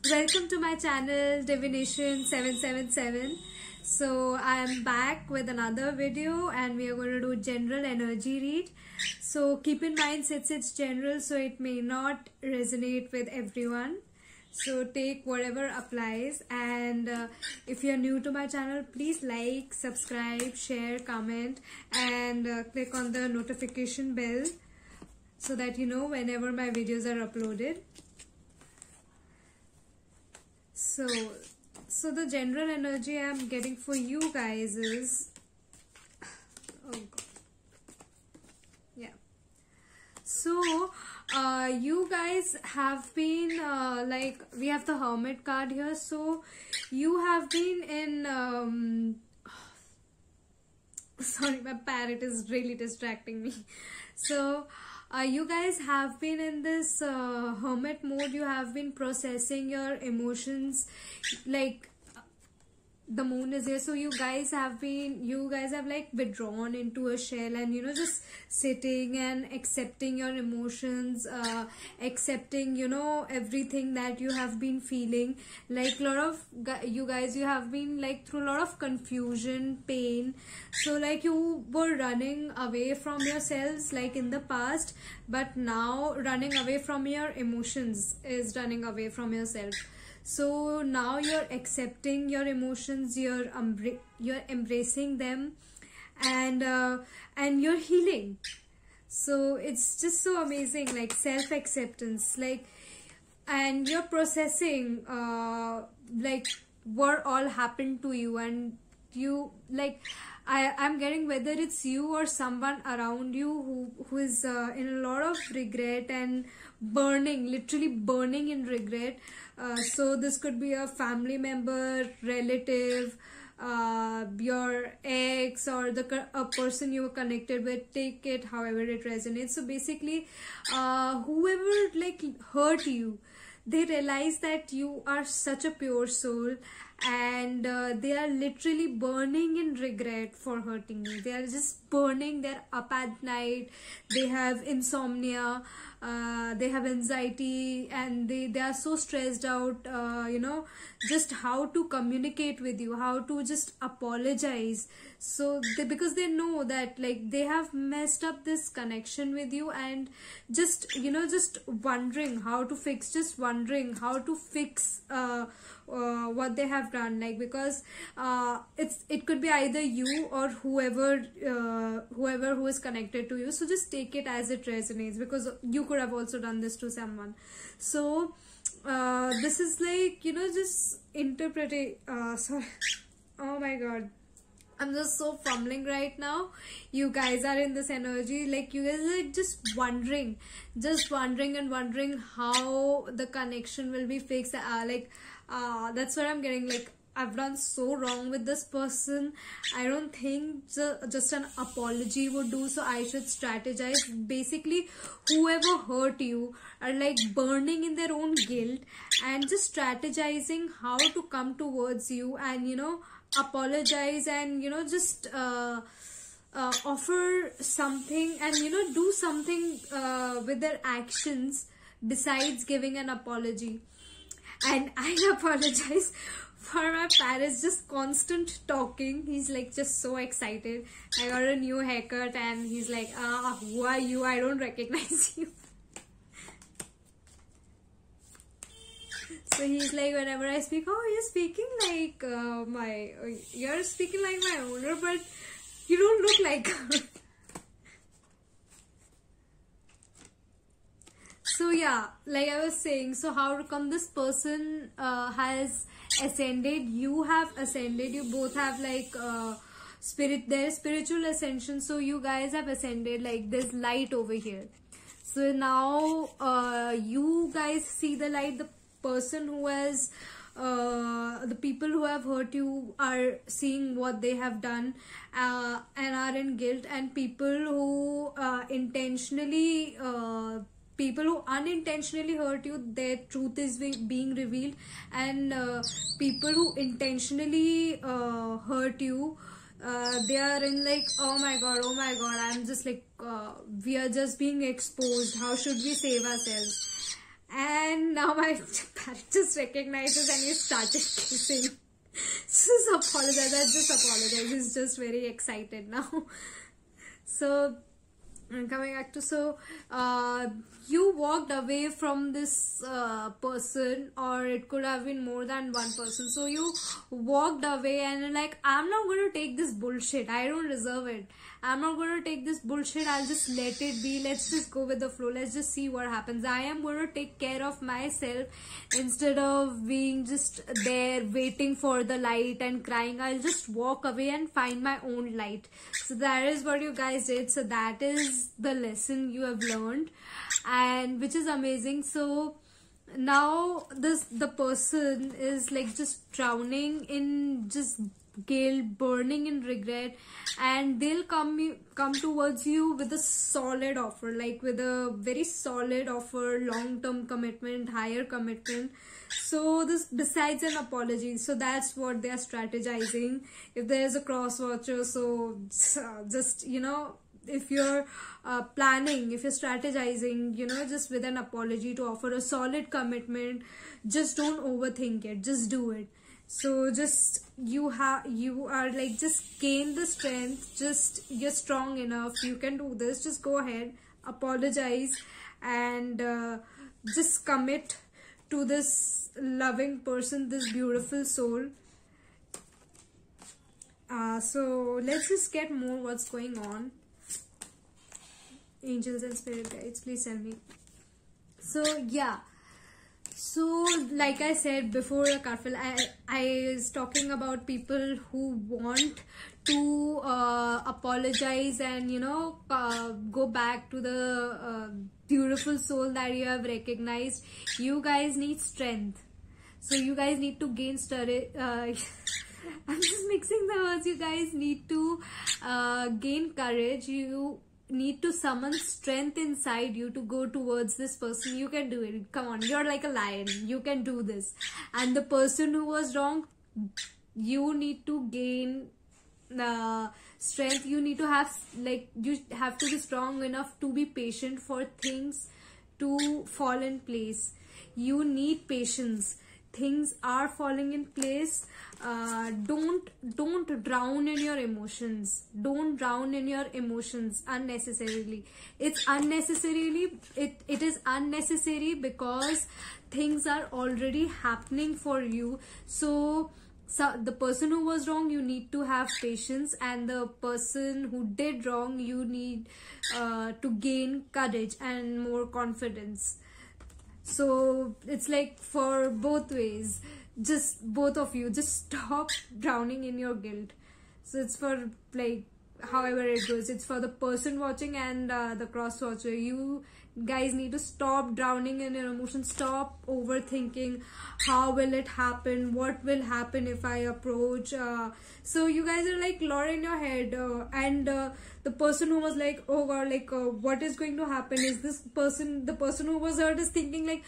Welcome to my channel Divination 777. So I am back with another video and we are going to do general energy read. So keep in mind, since it's general, so it may not resonate with everyone. So take whatever applies, and if you're new to my channel, please like, subscribe, share, comment, and click on the notification bell so that you know whenever my videos are uploaded. So the general energy I'm getting for you guys is, oh god, yeah. So you guys have been like, we have the Hermit card here. So you have been in sorry, my parrot is really distracting me. So you guys have been in this hermit mode. You have been processing your emotions, like the moon is here. So you guys have like withdrawn into a shell and just sitting and accepting your emotions, accepting everything that you have been feeling. Like a lot of you guys, you have been like through a lot of confusion, pain. So like you were running away from yourselves like in the past, but now running away from your emotions is running away from yourself. So now you're accepting your emotions, you're embracing them, and you're healing. So it's just so amazing, like self-acceptance, like, and you're processing like what all happened to you, and you like, I'm getting whether it's you or someone around you who is in a lot of regret and burning, literally burning in regret. So this could be a family member, relative, your ex, or a person you were connected with. Take it however it resonates. So basically whoever like hurt you, they realize that you are such a pure soul, and they are literally burning in regret for hurting you. They are just burning. They're up at night, they have insomnia, they have anxiety, and they are so stressed out, just how to communicate with you, how to just apologize. So because they know that like they have messed up this connection with you, and just just wondering how to fix, what they have done, like, because it could be either you or whoever who is connected to you. So just take it as it resonates, because you could have also done this to someone. So this is like just interpreting sorry, oh my god, I'm just so fumbling right now. You guys are in this energy, like you guys are just wondering and wondering how the connection will be fixed. That's what I'm getting. Like, I've done so wrong with this person. I don't think just an apology would do, so I should strategize. Basically, whoever hurt you are like burning in their own guilt and just strategizing how to come towards you and apologize, and just offer something, and do something with their actions besides giving an apology. And I apologize for my parents, just constant talking. He's like just so excited. I got a new haircut and he's like, who are you? I don't recognize you. So he's like, whenever I speak, oh, you're speaking like you're speaking like my owner, but you don't look like her. So yeah, like I was saying, so how come this person has ascended, you have ascended, you both have like their spiritual ascension. So you guys have ascended, like there's light over here. So now you guys see the light. The person who has the people who have hurt you are seeing what they have done and are in guilt, and people who unintentionally hurt you, their truth is being revealed, and people who intentionally hurt you, they are in like, oh my god, I'm just like we are just being exposed, how should we save ourselves? And now my parrot just recognizes and he started kissing. Just apologize. I just apologize. He's just very excited now. So coming back to, so you walked away from this person, or it could have been more than one person. So you walked away and you're like, I'm not going to take this bullshit, I don't deserve it, I'm not going to take this bullshit, I'll just let it be, let's just go with the flow, let's just see what happens. I am going to take care of myself instead of being just there waiting for the light and crying. I'll just walk away and find my own light. So that is what you guys did. So that is the lesson you have learned, and which is amazing. So now the person is like just drowning in just guilt, burning in regret, and they'll come towards you with a solid offer, like with a very solid offer, long-term commitment, higher commitment. So this besides an apology, so that's what they are strategizing. If there is a cross watcher, so just, you know, if you're planning, if you're strategizing, you know, just with an apology to offer a solid commitment, just don't overthink it, just do it. So just you are like, just gain the strength, just you're strong enough, you can do this, just go ahead, apologize, and just commit to this loving person, this beautiful soul. So let's just get more what's going on. Angels and spirit guides, please tell me. So yeah, so like I said before, I was talking about people who want to apologize and, you know, go back to the beautiful soul that you have recognized. You guys need strength, so you guys need to gain I'm just mixing the words. You guys need to gain courage. You need to summon strength inside you to go towards this person. You can do it. Come on, you're like a lion, you can do this. And the person who was wrong, you need to gain strength. You need to have, like, you have to be strong enough to be patient for things to fall in place. You need patience. Things are falling in place. Don't drown in your emotions. Don't drown in your emotions unnecessarily. It's unnecessarily, it is unnecessary because things are already happening for you. So the person who was wrong, you need to have patience, and the person who did wrong, you need to gain courage and more confidence. So it's like for both ways, just both of you, just stop drowning in your guilt. So it's for, like, however it goes, it's for the person watching and the cross watcher. You guys need to stop drowning in your emotions, stop overthinking how will it happen, what will happen if I approach. So you guys are like lot in your head, and the person who was like, oh god, like what is going to happen is this person, the person who was hurt is thinking like,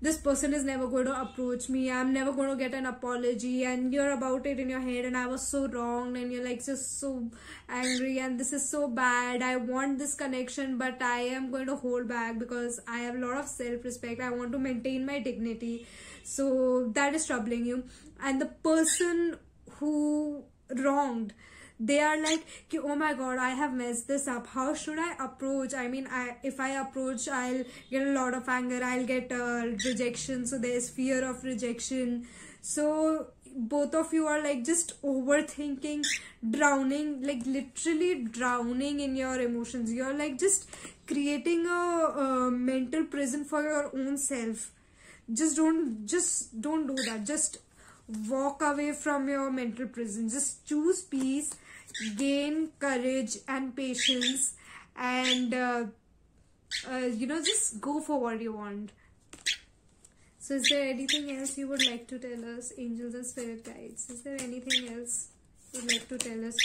this person is never going to approach me, I'm never going to get an apology, and you're about it in your head, and I was so wrong, and you're like just so angry, and this is so bad, I want this connection but I am going to hold back because I have a lot of self-respect, I want to maintain my dignity. So that is troubling you. And the person who wronged, they are like, oh my god, I have messed this up, how should I approach? I mean, if I approach, I'll get a lot of anger, I'll get rejection, so there's fear of rejection. So both of you are like just overthinking, drowning, like literally drowning in your emotions. You're like just creating a mental prison for your own self. Just don't do that. Just walk away from your mental prison. Just choose peace, gain courage and patience, and you know, just go for what you want. So is there anything else you would like to tell us, angels and spirit guides? Is there anything else you would like to tell us?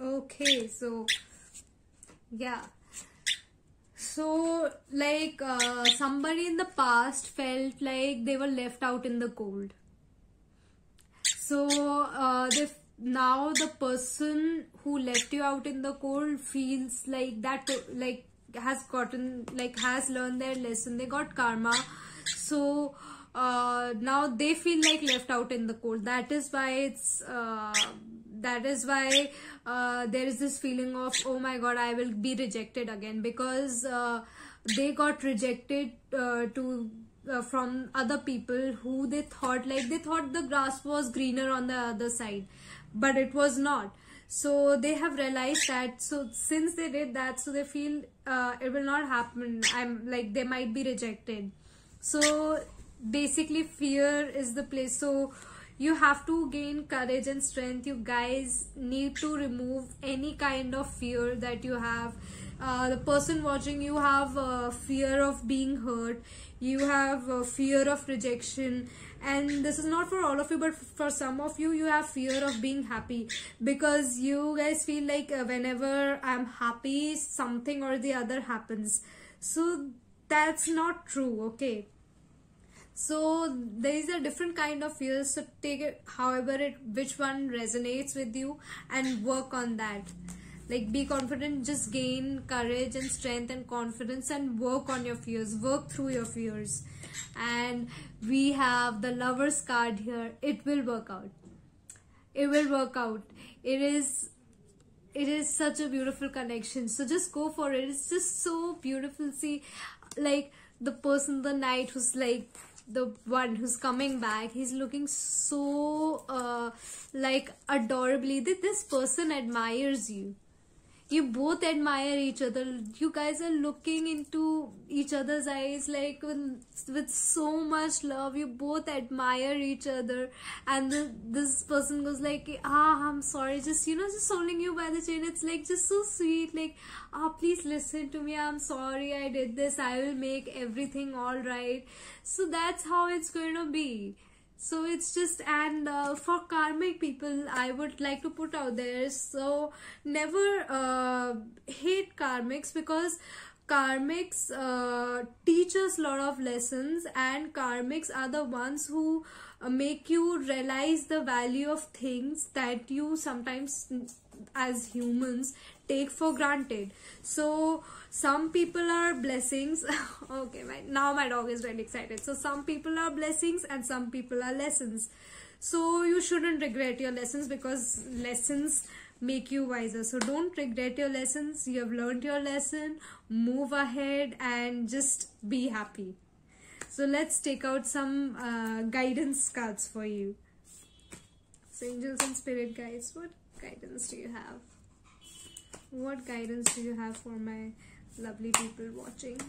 Okay, so yeah, so like somebody in the past felt like they were left out in the cold. So now the person who left you out in the cold feels like that, like has learned their lesson, they got karma. So now they feel like left out in the cold. That is why there is this feeling of, oh my god, I will be rejected again, because they got rejected from other people who they thought the grass was greener on the other side, but it was not. So they have realized that, so since they did that, so they feel it will not happen, they might be rejected. So basically fear is the place. So you have to gain courage and strength. You guys need to remove any kind of fear that you have. The person watching, you have fear of being hurt, you have fear of rejection, and this is not for all of you, but for some of you, you have fear of being happy, because you guys feel like whenever I'm happy, something or the other happens. So that's not true, okay? So there is a different kind of fears, so take it which one resonates with you and work on that. Like, be confident, just gain courage and strength and confidence and work on your fears, work through your fears. And we have the Lovers card here. It will work out. It will work out. It is such a beautiful connection. So just go for it. It's just so beautiful. See, like the person, the knight, who's like the one who's coming back, he's looking so like adorably. This person admires you. You both admire each other. You guys are looking into each other's eyes like with so much love. You both admire each other, and this person goes like, I'm sorry, just just holding you by the chain. It's like just so sweet, like, please listen to me, I'm sorry I did this, I will make everything all right. So that's how it's going to be. So it's just, and for karmic people, I would like to put out there, so never hate karmics, because karmics teach us a lot of lessons, and karmics are the ones who make you realize the value of things that you sometimes as humans take for granted. So some people are blessings. Okay, now my dog is really excited. So some people are blessings and some people are lessons. So you shouldn't regret your lessons, because lessons make you wiser. So don't regret your lessons. You have learned your lesson, move ahead and just be happy. So let's take out some guidance cards for you. So angels and spirit guides, what guidance do you have? What guidance do you have for my lovely people watching?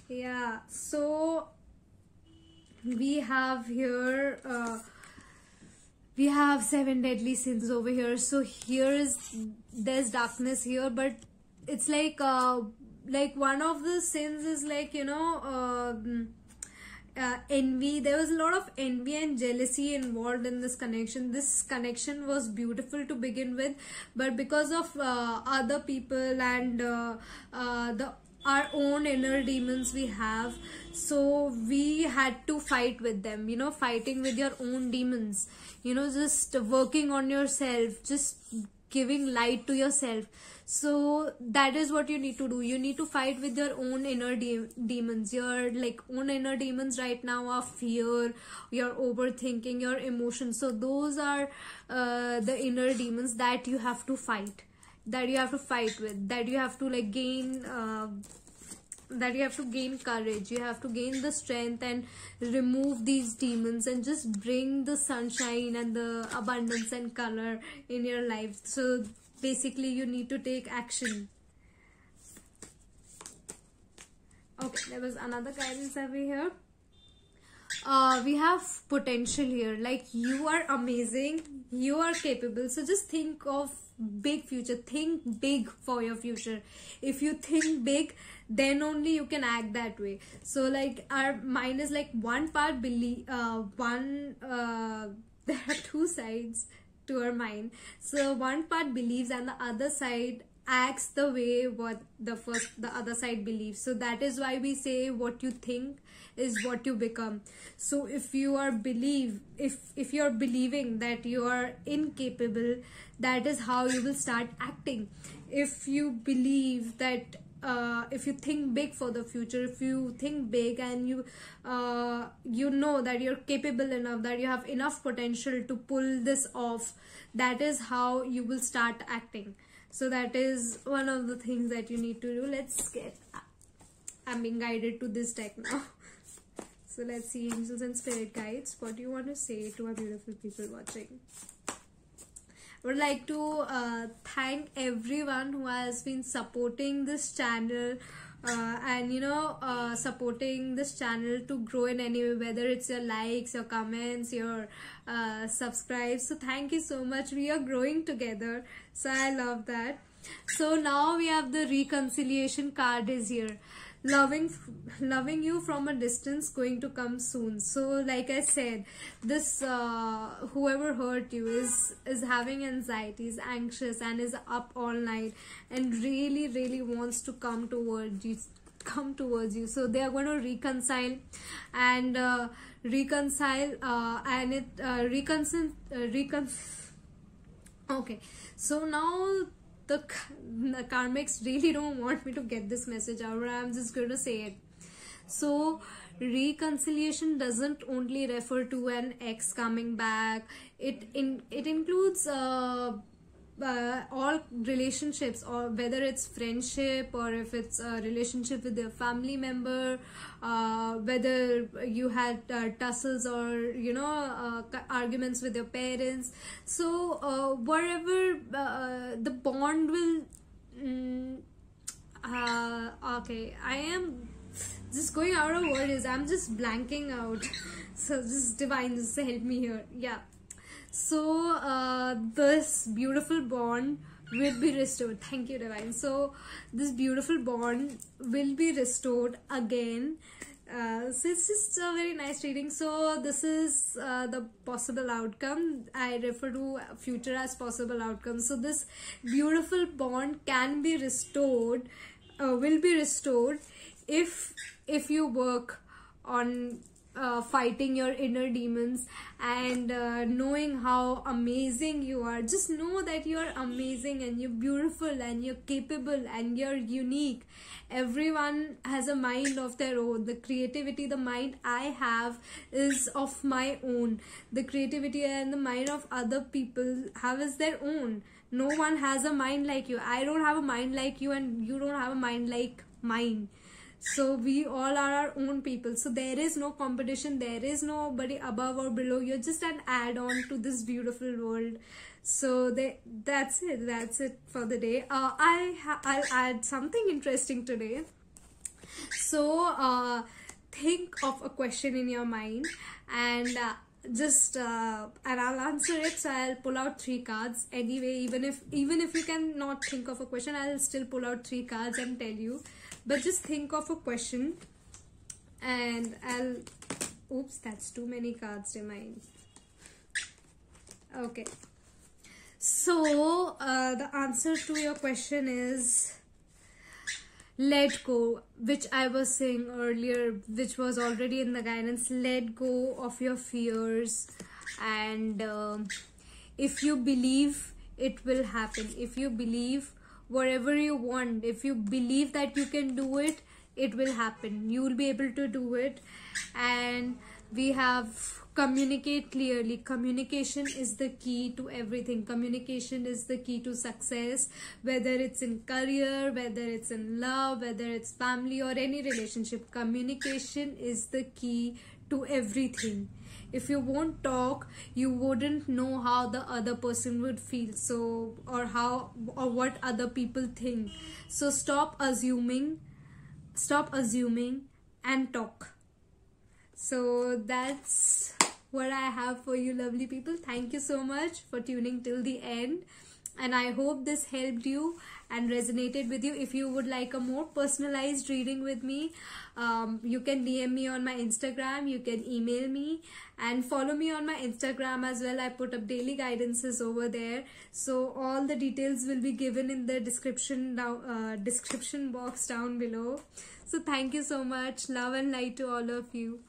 Yeah, so we have here we have 7 deadly sins over here. So there's darkness here, but it's like one of the sins is like, envy. There was a lot of envy and jealousy involved in this connection. This connection was beautiful to begin with, but because of other people and our own inner demons we have, so we had to fight with them, fighting with your own demons, just working on yourself, just giving light to yourself. So that is what you need to do. You need to fight with your own inner demons. Your own inner demons right now are fear, your overthinking, your emotions. So those are the inner demons that you have to fight, that you have to fight with, that you have to gain that you have to gain courage, you have to gain the strength and remove these demons and just bring the sunshine and the abundance and color in your life. So basically you need to take action. Okay, there was another guidance over here. We have potential here, like you are amazing, you are capable. So just think of big future, think big for your future. If you think big, then only you can act that way. So our mind is one part believe, there are two sides to our mind. So one part believes and the other side acts the way what the other side believes. So that is why we say what you think is what you become. So if you are if you're believing that you are incapable, that is how you will start acting. If you believe that if you think big for the future, if you think big and you know that you're capable enough, that you have enough potential to pull this off, that is how you will start acting. So that is one of the things that you need to do. Let's get, I'm being guided to this deck now. So let's see, angels and spirit guides, what do you want to say to our beautiful people watching? I would like to thank everyone who has been supporting this channel and supporting this channel to grow in any way, whether it's your likes, your comments, your subscribes. So thank you so much. We are growing together, so I love that. So now we have the reconciliation card is here. Loving you from a distance, going to come soon. So like I said, this whoever hurt you is having anxiety, is anxious, and is up all night and really wants to come towards you. So they are going to reconcile and okay. So now the karmics really don't want me to get this message out, but I'm just going to say it. So reconciliation doesn't only refer to an ex coming back. It includes all relationships, or whether it's friendship, or if it's a relationship with your family member, whether you had tussles or arguments with your parents. So whatever the bond will okay, I am just going out of words. I'm just blanking out. So just divine, just help me here. Yeah. So this beautiful bond will be restored. Thank you, divine. So this beautiful bond will be restored again. So it's just a very nice reading. So this is the possible outcome. I refer to future as possible outcome. So this beautiful bond can be restored, will be restored if you work on fighting your inner demons and knowing how amazing you are. Just know that you are amazing and you're beautiful and you're capable and you're unique. Everyone has a mind of their own. The creativity, the mind I have is of my own. The creativity and the mind of other people have is their own. No one has a mind like you. I don't have a mind like you, and you don't have a mind like mine. So we all are our own people. So there is no competition, there is nobody above or below. You're just an add-on to this beautiful world. So that's it for the day. I'll add something interesting today. So think of a question in your mind and and I'll answer it. So I'll pull out 3 cards anyway. Even if you cannot think of a question, I'll still pull out 3 cards and tell you. But just think of a question and oops, that's too many cards to mind. Okay. So the answer to your question is let go, which I was saying earlier, which was already in the guidance. Let go of your fears, and if you believe, it will happen. If you believe whatever you want, if you believe that you can do it, it will happen. You will be able to do it. And we have communicate clearly. Communication is the key to everything. Communication is the key to success, whether it's in career, whether it's in love, whether it's family or any relationship. Communication is the key to everything. If you won't talk, you wouldn't know how the other person would feel, so or what other people think. So stop assuming and talk. So that's what I have for you, lovely people. Thank you so much for tuning till the end. and I hope this helped you and resonated with you. If you would like a more personalized reading with me, you can DM me on my Instagram, you can email me, and follow me on my Instagram as well. I put up daily guidances over there, so all the details will be given in the description box down below. So thank you so much. Love and light to all of you.